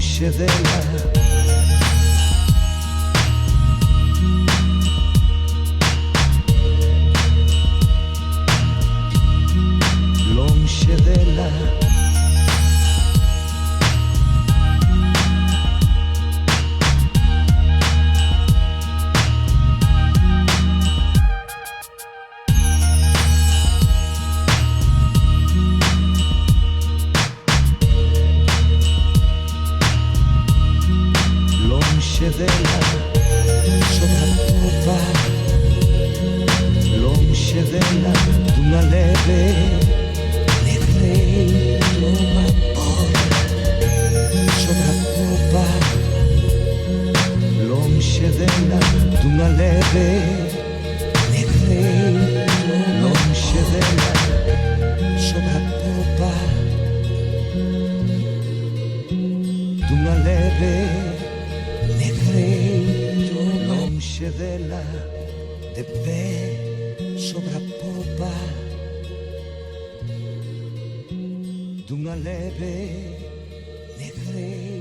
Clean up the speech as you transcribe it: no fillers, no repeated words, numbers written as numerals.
scedella, l'om scedella, scedella, soprattoppa, l'om scedella, d'una leve, ne crei l'oma porta, soprattoppa, l'om scedella, d'una leve, ne crei l'om scedella, soprattoppa, d'una leve, l'om scedella, de pe sovrappopa, d'una leve ne crei.